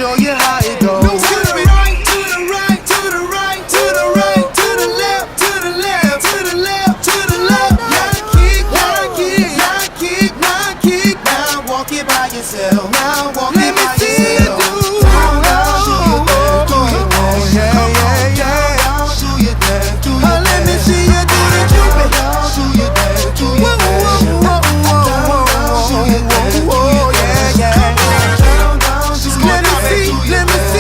Show you how it goes. To the right, to the right, to the right, to the right, to the left, to the left, to the left, to the left. Now kick, now kick, now kick, now kick. Now walk it by yourself. Now walk it by yourself. Down, down, do your dance, do your dance. Come on, down, down, do your dance, do your dance. Let me see you do the Cupid. Down, do your dance, do your dance. Down, down, do your dance, do your dance. Let me see.